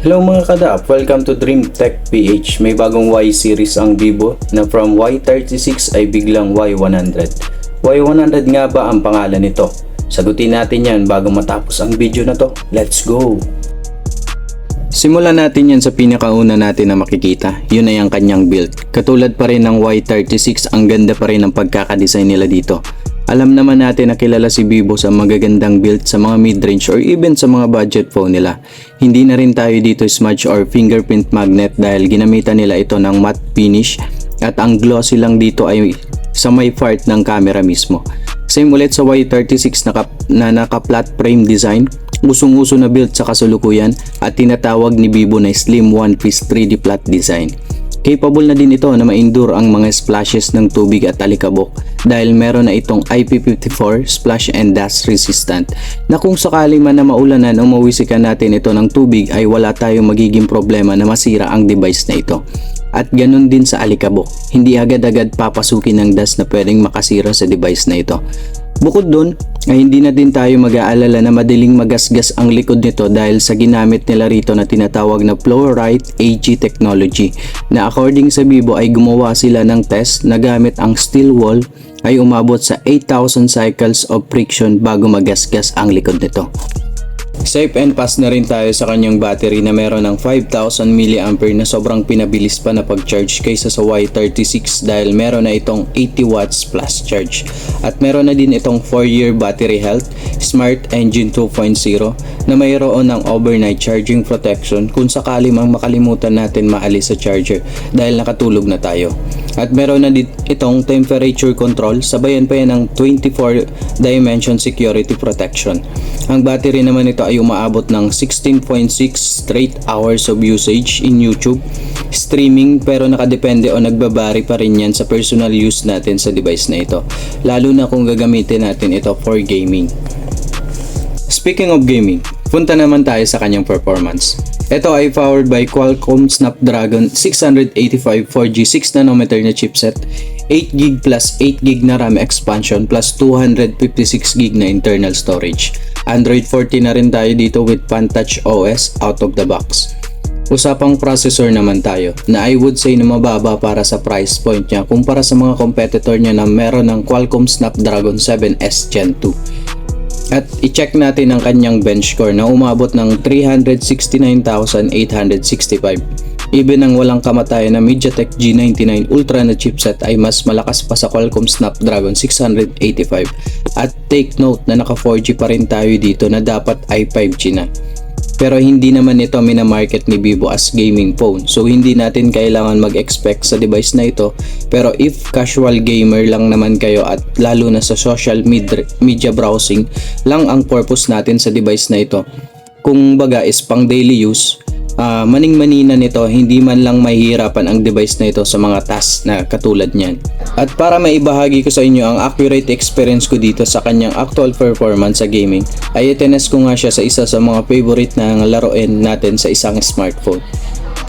Hello mga kadaap, welcome to Dream Tech PH. May bagong Y series ang Vivo na from Y36 ay biglang Y100. Y100 nga ba ang pangalan nito? Sagutin natin yan bago matapos ang video na to. Let's go! Simulan natin yan sa pinakauna natin na makikita. Yun ay ang kanyang build. Katulad pa rin ng Y36, ang ganda pa rin ng pagkakadesign nila dito. Alam naman natin na kilala si Vivo sa magagandang build sa mga mid-range or even sa mga budget phone nila. Hindi na rin tayo dito smudge or fingerprint magnet dahil ginamitan nila ito ng matte finish at ang glossy lang dito ay sa may part ng camera mismo. Same ulit sa Y36 na naka-flat frame design, usong-uso na build sa kasulukuyan at tinatawag ni Vivo na slim one-piece 3D flat design. Capable na din ito na ma-endure ang mga splashes ng tubig at alikabok dahil meron na itong IP54 splash and dust resistant na kung sakali man na maulanan o mawisikan natin ito ng tubig ay wala tayong magiging problema na masira ang device na ito. At ganun din sa alikabok, hindi agad-agad papasukin ng dust na pwedeng makasira sa device na ito. Bukod dun, ay hindi na din tayo mag-aalala na madaling magasgas ang likod nito dahil sa ginamit nila rito na tinatawag na Fluorite AG technology na according sa Vivo ay gumawa sila ng test na gamit ang steel wool ay umabot sa 8,000 cycles of friction bago magasgas ang likod nito. Safe and fast na rin tayo sa kanyang battery na meron ng 5,000 mAh na sobrang pinabilis pa na pag-charge kaysa sa Y36 dahil meron na itong 80 watts plus charge. At meron na din itong 4-year battery health, Smart Engine 2.0 na mayroon ng overnight charging protection kung sakali mang makalimutan natin maalis sa charger dahil nakatulog na tayo. At meron na din itong temperature control, sabayan pa yan ng 24 dimension security protection. Ang battery naman ito ay umaabot ng 16.6 straight hours of usage in YouTube streaming pero nakadepende o nagbabari pa rin yan sa personal use natin sa device na ito, lalo na kung gagamitin natin ito for gaming. Speaking of gaming, punta naman tayo sa kanyang performance. Ito ay powered by Qualcomm Snapdragon 685 4G 6nm na chipset, 8GB plus 8GB na RAM expansion plus 256GB na internal storage. Android 14 na rin tayo dito with Pantouch OS out of the box. Usapang processor naman tayo na I would say na mababa para sa price point niya kumpara sa mga competitor niya na meron ng Qualcomm Snapdragon 7S Gen 2. At i-check natin ang kanyang bench score na umabot ng 369,865. Even ang walang kamatayan na MediaTek G99 Ultra na chipset ay mas malakas pa sa Qualcomm Snapdragon 685. At take note na naka 4G pa rin tayo dito na dapat ay 5G na. Pero hindi naman ito minamarket ni Vivo as gaming phone, so hindi natin kailangan mag-expect sa device na ito. Pero if casual gamer lang naman kayo at lalo na sa social media browsing lang ang purpose natin sa device na ito, kung baga is pang daily use, maning-manina nito, hindi man lang mahihirapan ang device na ito sa mga tasks na katulad niyan. At para maibahagi ko sa inyo ang accurate experience ko dito sa kanyang actual performance sa gaming, ay itines ko nga siya sa isa sa mga favorite na laruin natin sa isang smartphone.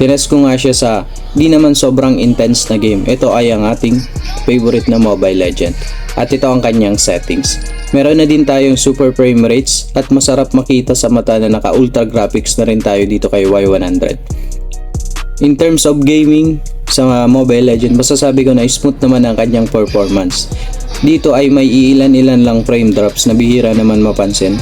Tines ko nga siya sa di naman sobrang intense na game. Ito ay ang ating favorite na Mobile Legend. At ito ang kanyang settings. Meron na din tayong super frame rates at masarap makita sa mata na naka ultra graphics na rin tayo dito kay Y100. In terms of gaming sa Mobile Legend, masasabi ko na smooth naman ang kanyang performance. Dito ay may iilan-ilan lang frame drops na bihira naman mapansin.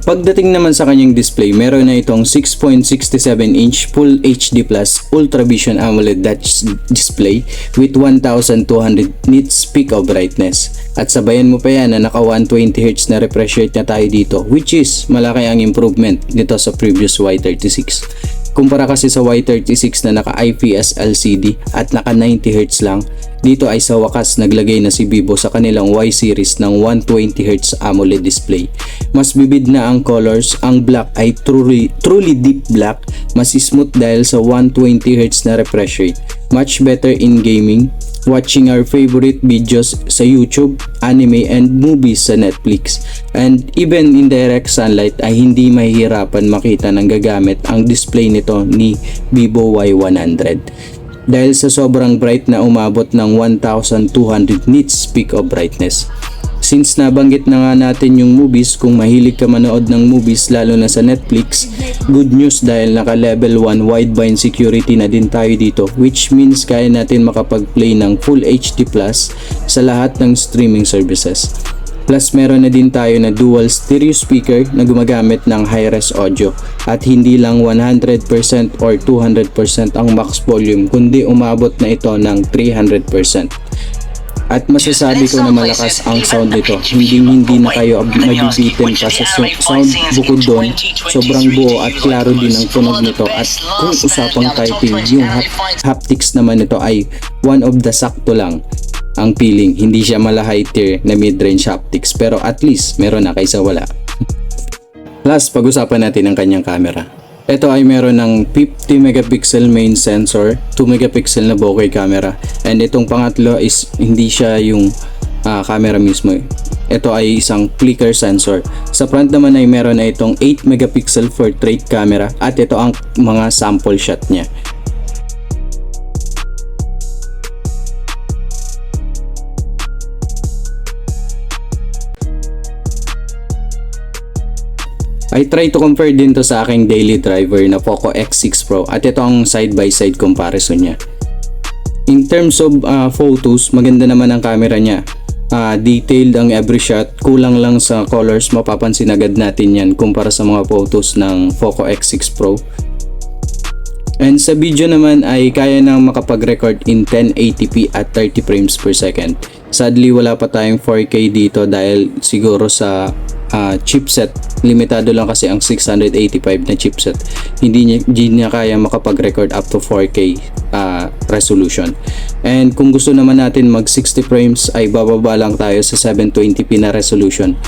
Pagdating naman sa kanyang display, meron na itong 6.67-inch Full HD Plus Ultra Vision AMOLED display with 1200 nits peak of brightness. At sabayan mo pa yan na naka 120Hz na refresh rate na tayo dito, which is malaki ang improvement nito sa previous Y36. Kumpara kasi sa Y36 na naka IPS LCD at naka 90Hz lang, dito ay sa wakas naglagay na si Vivo sa kanilang Y series ng 120Hz AMOLED display. Mas bibid na ang colors, ang black ay truly deep black, mas smooth dahil sa 120Hz na refresh rate. Much better in gaming watching our favorite videos sa YouTube, anime and movies sa Netflix. And even in direct sunlight ay hindi mahihirapan makita ng gagamit ang display nito ni Vivo Y100. Dahil sa sobrang bright na umabot ng 1200 nits peak of brightness. Since nabanggit na nga natin yung movies, kung mahilig ka manood ng movies lalo na sa Netflix, good news dahil naka level 1 wideband security na din tayo dito, which means kaya natin makapag-play ng Full HD Plus sa lahat ng streaming services. Plus meron na din tayo na dual stereo speaker na gumagamit ng high-res audio at hindi lang 100% or 200% ang max volume kundi umabot na ito ng 300%. At masasabi ko na malakas ang sound nito, hindi na kayo mabibitin pa sa sound. Bukod doon, sobrang buo at klaro din ang tunog nito. At kung usapang typing, yung haptics naman nito ay one of the sakto lang ang feeling. Hindi siya mala high tier na mid-range haptics, pero at least meron na kaysa wala. Last, pag-usapan natin ang kanyang camera. Ito ay meron ng 50 megapixel main sensor, 2 megapixel na bokeh camera, and itong pangatlo is hindi siya yung camera mismo. Ito ay isang flicker sensor. Sa front naman ay meron na itong 8 megapixel portrait camera at ito ang mga sample shot niya. I try to compare din to sa aking daily driver na Poco X6 Pro at ito ang side-by-side comparison niya. In terms of photos, maganda naman ang camera niya. Detailed ang every shot, kulang lang sa colors, mapapansin agad natin yan kumpara sa mga photos ng Poco X6 Pro. And sa video naman ay kaya nang makapag-record in 1080p at 30 frames per second. Sadly wala pa tayong 4K dito dahil siguro sa chipset, limitado lang kasi ang 685 na chipset, hindi niya kaya makapag-record up to 4K resolution. And kung gusto naman natin mag 60 frames ay bababa lang tayo sa 720p na resolution.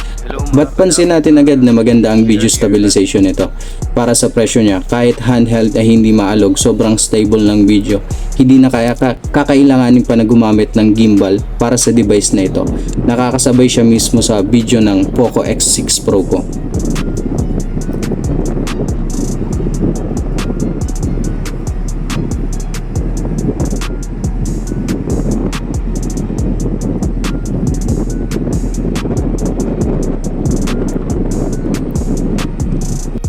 But pansin natin agad na maganda ang video stabilization nito. Para sa presyo niya, kahit handheld ay hindi maalog, sobrang stable ng video. Hindi na kaya kakailanganin pa na gumamit ng gimbal para sa device na ito. Nakakasabay siya mismo sa video ng Poco X6 Pro ko.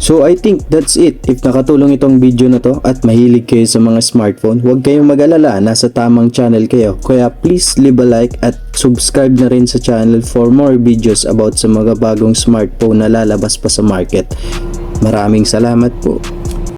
So I think that's it. If nakatulong itong video na to at mahilig kayo sa mga smartphone, huwag kayong mag-alala, nasa tamang channel kayo. Kaya please leave a like at subscribe na rin sa channel for more videos about sa mga bagong smartphone na lalabas pa sa market. Maraming salamat po.